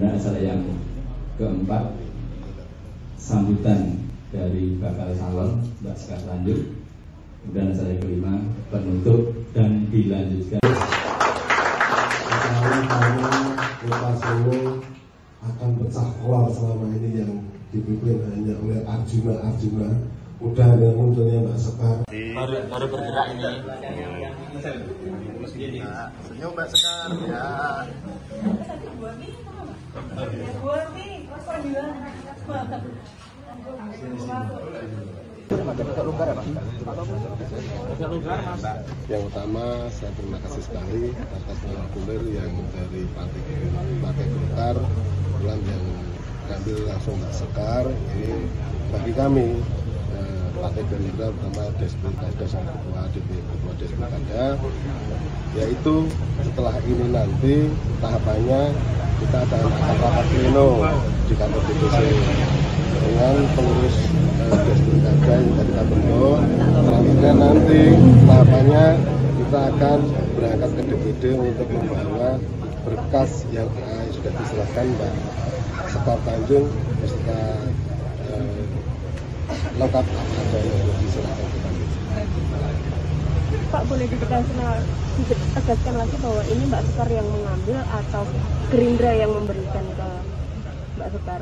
Kemudian acara yang keempat, sambutan dari bakal calon Mbak Sekar lanjut. Kemudian acara yang kelima, penutup dan dilanjutkan. Kota Solo akan pecah kelar selama ini yang dipimpin hanya oleh Arjuna. Udah ada munculnya Mbak Sekar. Baru bergerak ini. Senyum Mbak Sekar ya. Yang utama saya terima kasih sekali atas formulir yang dari Partai Golkar bulan yang diambil langsung Mbak Sekar. Ini bagi kami Partai Gerindra pertama Despilkada sama ketua Despilkada, yaitu setelah ini nanti tahapannya kita akan rapat pleno di kantor DPC dengan pengurus Despilkada yang tadi kita bentuk. Selanjutnya nanti tahapannya kita akan berangkat ke DPD untuk membawa berkas yang sudah diserahkan Mbak Sekar Tanjung beserta lengkap ada yang diserahkan ke kami. Pak, boleh ditegaskan lagi bahwa ini Mbak Sekar yang mengambil atau Gerindra yang memberikan ke Mbak Sekar?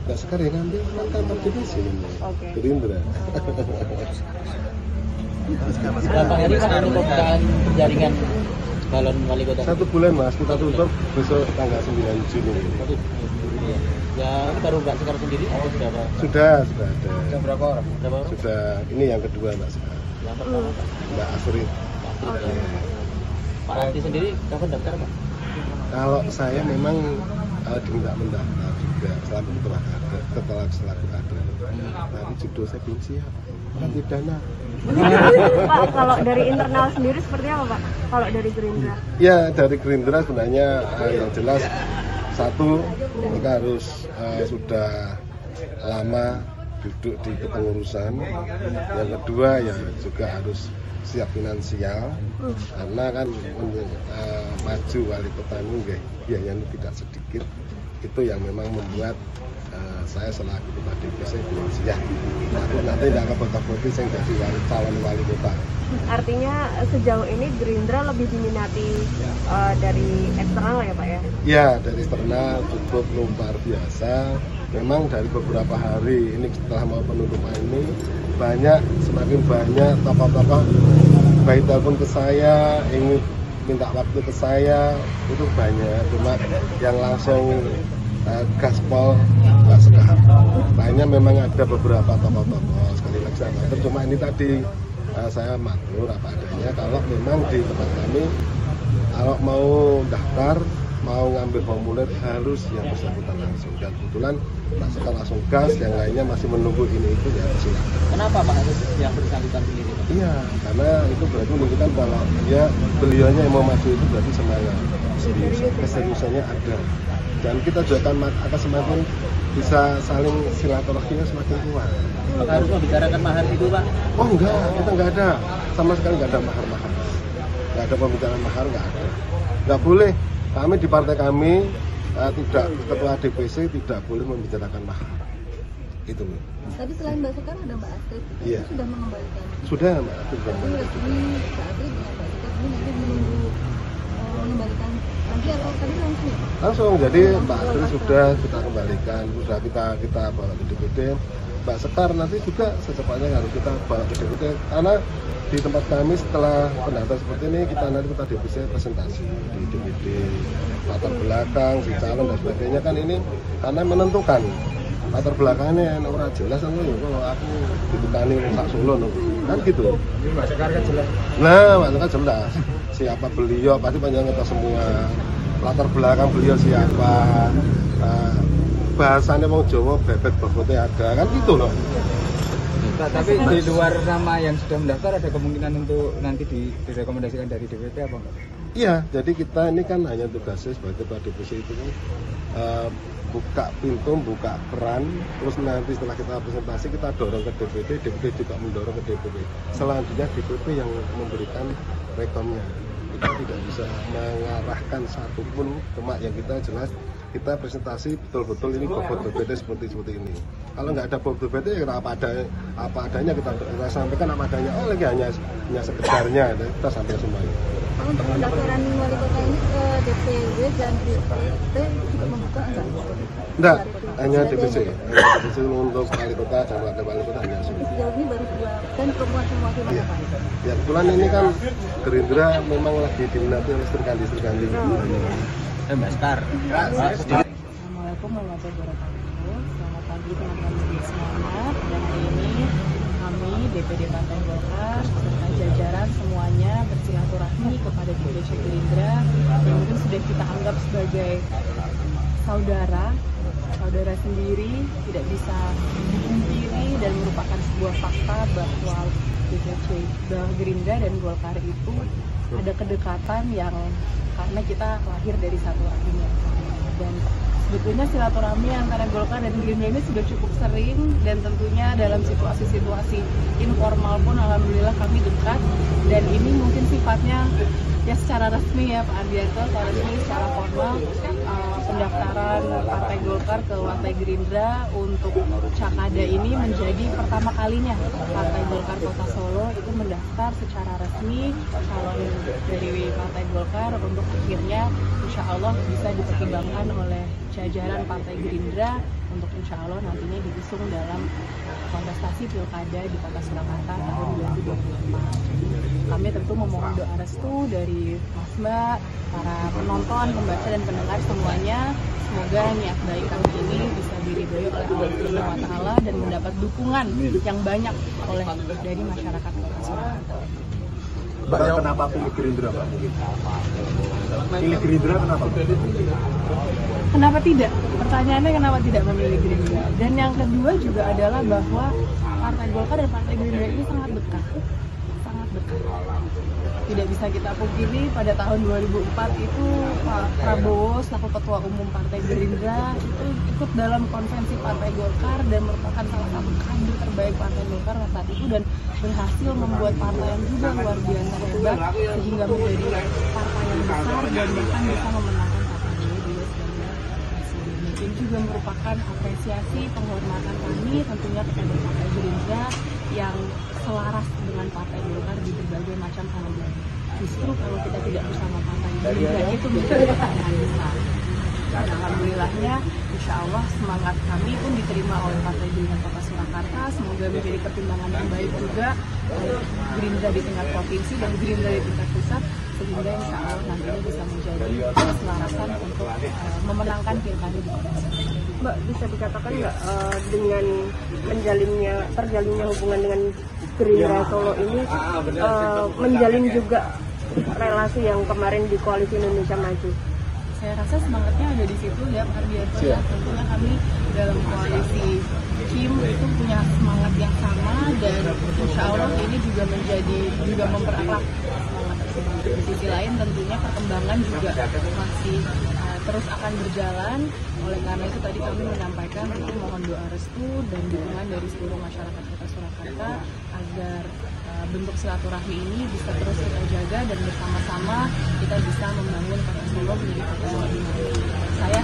Mbak Sekar yang ngambil kantor DPC ini. Okay. Gerindra. Berapa hari Pak untuk penjaringan calon wali kota? 1 bulan Mas, kita tutup besok tanggal 9 Juni. Ya, baru Mbak Sekar sendiri atau sudah Pak? Sudah ada. Sudah berapa orang? Sudah, ini yang kedua Mbak Sekar. Yang pertama Mbak Asri. Pak Ati sendiri kapan daftar Pak? Kalau saya memang diminta mendaftar juga selaku kader. Tapi judul saya belum siap. Kan pidana. Pak, kalau dari internal sendiri seperti apa Pak? Kalau dari Gerindra? Ya, dari Gerindra sebenarnya yang jelas satu, kita harus sudah lama duduk di kepengurusan. Yang kedua ya juga harus siap finansial, karena kan maju wali kota ini biayanya tidak sedikit. Itu yang memang membuat saya selaku ketua DPC belum siap. Nanti tidak kebota-boti saya jadi calon wali kota. Artinya sejauh ini Gerindra lebih diminati dari eksternal ya Pak ya? Ya, dari eksternal cukup luar biasa. Memang dari beberapa hari ini setelah mau penutupan ini semakin banyak tokoh-tokoh baik telepon ke saya, ingin minta waktu ke saya, itu banyak. Cuma yang langsung gaspol Mbak Sekar. Lainnya memang ada beberapa tokoh-tokoh, sekali lagi saya matur. Cuma ini tadi saya matur apa adanya. Kalau memang di tempat kami, kalau mau daftar, mau ngambil formulir harus yang bersangkutan langsung. Dan kebetulan Mbak Sekar langsung gas, yang lainnya masih menunggu ini itu ya silakan. Kenapa Pak harus yang bersangkutan sendiri? Iya, karena itu berarti menunjukkan kalau beliaunya yang mau maju itu berarti semangat, keseriusannya ada. Dan kita juga akan semakin bisa saling silaturahminya semakin kuat. Pak harus membicarakan mahar itu Pak? Oh enggak, kita enggak ada, sama sekali enggak ada mahar-mahar. Enggak ada pembicaraan mahar, enggak ada. Enggak boleh, kami di partai kami tidak, ketua DPC tidak boleh membicarakan mahar. Itu. Tadi selain Mbak Sekar ada Mbak Astrid, iya. Sudah mengembalikan? Sudah Mbak Astrid. Mbak Astrid dengan Mbak Sekar ini nanti menunggu mengembalikan lagi atau tadi langsung? Langsung, jadi Mbak Astrid sudah kita kembalikan, sudah kita bawa ke DPD. Mbak Sekar nanti juga secepatnya harus kita bawa ke DPD, karena di tempat kami setelah pendaftaran seperti ini kita DPC presentasi di DPD, latar belakang, si calon dan sebagainya kan ini karena menentukan latar belakangnya yang orang jelas kan kalau aku ditukani Pak Solo kan gitu. Mbak Sekar kan jelas. Nah, Mbak Sekar jelas siapa beliau, pasti panjang kita semua latar belakang beliau siapa, bahasanya mau Jawa bebek bobotnya ada kan gitu loh. Nah, tapi di luar nama yang sudah mendaftar ada kemungkinan untuk nanti direkomendasikan dari DPP apa enggak? Iya, jadi kita ini kan hanya tugasnya sebagai ketua DPC itu kan buka pintu, buka keran, terus nanti setelah kita presentasi kita dorong ke DPD, DPD juga mendorong ke DPP. Selanjutnya DPP yang memberikan rekomnya. Kita tidak bisa mengarahkan satupun, cuma yang kita jelas kita presentasi betul-betul ini bobot BPT seperti ini. Kalau nggak ada bobot BPT ya apa adanya kita sampaikan apa adanya. Oh lagi hanya sekedarnya kita sampaikan semuanya. Untuk pendaftaran wali kota ini ke DPW dan DPT juga membuka enggak, hanya DPC. DPC untuk wali kota dan wakil wali kota hanya sejauh ini baru 2 dan perempuan semua wakil ya. Ya kebetulan ini kan Gerindra memang lagi diminati oleh Serikandi. Mbak Star. Assalamualaikum warahmatullahi wabarakatuh. Selamat pagi teman-teman semuanya. Pada hari ini kami DPD Partai Golkar serta jajaran semuanya bersilaturahmi kepada DPC Gerindra yang mungkin sudah kita anggap sebagai saudara sendiri, tidak bisa dipungkiri dan merupakan sebuah fakta bahwa DPC Gerindra dan Golkar itu ada kedekatan yang karena kita lahir dari satu rahim yang sama. Dan sebetulnya silaturahmi antara Golkar dan Gerindra ini sudah cukup sering, dan tentunya dalam situasi-situasi informal pun alhamdulillah kami dekat. Dan ini mungkin sifatnya ya secara resmi ya Pak Ardianto, secara resmi secara formal pendaftaran Partai Golkar ke Partai Gerindra untuk Cakada ini menjadi pertama kalinya Partai Golkar Kota Solo itu mendaftar secara resmi calon dari Partai Golkar untuk akhirnya insya Allah bisa dipertimbangkan oleh jajaran Partai Gerindra untuk insya Allah nantinya diusung dalam kontestasi pilkada di Kota Surakarta tahun 2024. Jadi kami tentu memohon doa restu dari Mas Mbak, para penonton, pembaca dan pendengar semuanya. Semoga niat baik kami ini bisa diridhoi oleh Allah Subhanahu wa Ta'ala dan mendapat dukungan yang banyak dari masyarakat Kota Surakarta. Mbak, kenapa pilih Gerindra, Pak? Pilih Gerindra kenapa? Kenapa tidak? Pertanyaannya kenapa tidak memilih Gerindra? Dan yang kedua juga adalah bahwa Partai Golkar dan Partai Gerindra ini sangat dekat. Sangat dekat. Tidak bisa kita pungkiri pada tahun 2004 itu Pak Prabowo selaku Ketua Umum Partai Gerindra itu ikut dalam konvensi Partai Golkar dan merupakan salah satu kader terbaik Partai Golkar saat itu dan berhasil membuat partai yang juga luar biasa hebat sehingga menjadi partai yang besar dan bahkan bisa memenangkan Prabowo di 2019. Mungkin juga merupakan apresiasi penghormatan kami tentunya kepada Partai Gerindra yang selaras dengan Partai Golkar di berbagai macam hal. Justru kalau kita tidak bersama Partai Gerindra itu menjadi pertanyaan besar. Dan alhamdulillahnya insya Allah semangat kami pun diterima oleh Partai Gerindra Kota Surakarta. Semoga menjadi pertimbangan yang baik juga Gerindra di tingkat provinsi dan Gerindra di tingkat pusat, sehingga insya Allah nantinya bisa menjadi keselarasan untuk memenangkan pilkada di Kota Surakarta. Mbak, bisa dikatakan nggak dengan terjalinnya hubungan dengan Gerindra Solo ini menjalin juga relasi yang kemarin di Koalisi Indonesia Maju? Saya rasa semangatnya ada di situ ya Pak Ardianto ya. Tentunya kami dalam koalisi KIM itu punya semangat yang sama dan insya Allah ini juga mempererat semangat tersebut. Di sisi lain tentunya perkembangan juga masih terus akan berjalan. Oleh karena itu tadi kami menyampaikan tentu mohon doa restu dan dukungan dari seluruh masyarakat Kota Surakarta agar bentuk silaturahmi ini bisa terus kita jaga dan bersama-sama kita bisa membangun Kota Solo menjadi kota yang lebih maju. Saya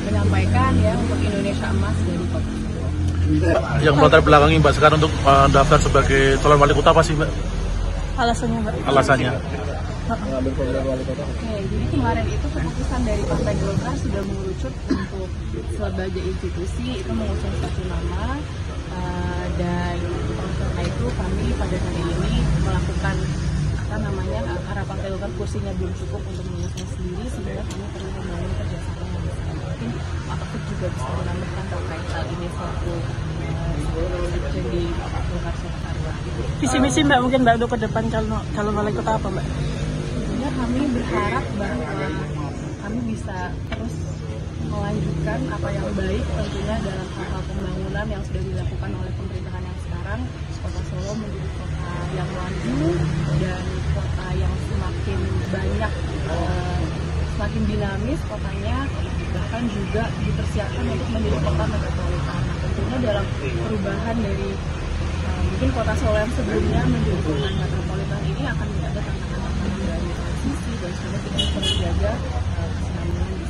menyampaikan ya untuk Indonesia Emas dari Kota Solo. Yang melatar belakangi Mbak sekarang untuk daftar sebagai calon wali kota apa sih Mbak? Alasannya Mbak? Alasannya? Oke, jadi kemarin itu keputusan dari Partai Golkar sudah mengerucut untuk sebagai institusi itu mengusung satu nama dan karena itu kami pada hari ini melakukan karena Partai Golkar kursinya belum cukup untuk mengusung sendiri sehingga kami perlu membangun kerjasama yang besar. Mungkin Pak Taufik juga bisa menambahkan terkait hal ini selaku jadi Golkar Surakarta. Visi misi Mbak mungkin Mbak untuk ke depan calon wali kota apa Mbak? Kami berharap bahwa kami bisa terus melanjutkan apa yang baik tentunya dalam hal pembangunan yang sudah dilakukan oleh pemerintahan yang sekarang. Kota Solo menjadi kota yang maju dan kota yang semakin banyak, semakin dinamis kotanya, bahkan juga dipersiapkan untuk menjadi kota metropolitan. Nah, tentunya dalam perubahan dari mungkin Kota Solo yang sebelumnya menjadi kota metropolitan ini akan ada tantangan dari transisi dan sebenarnya kita harus menjaga kesenambungan di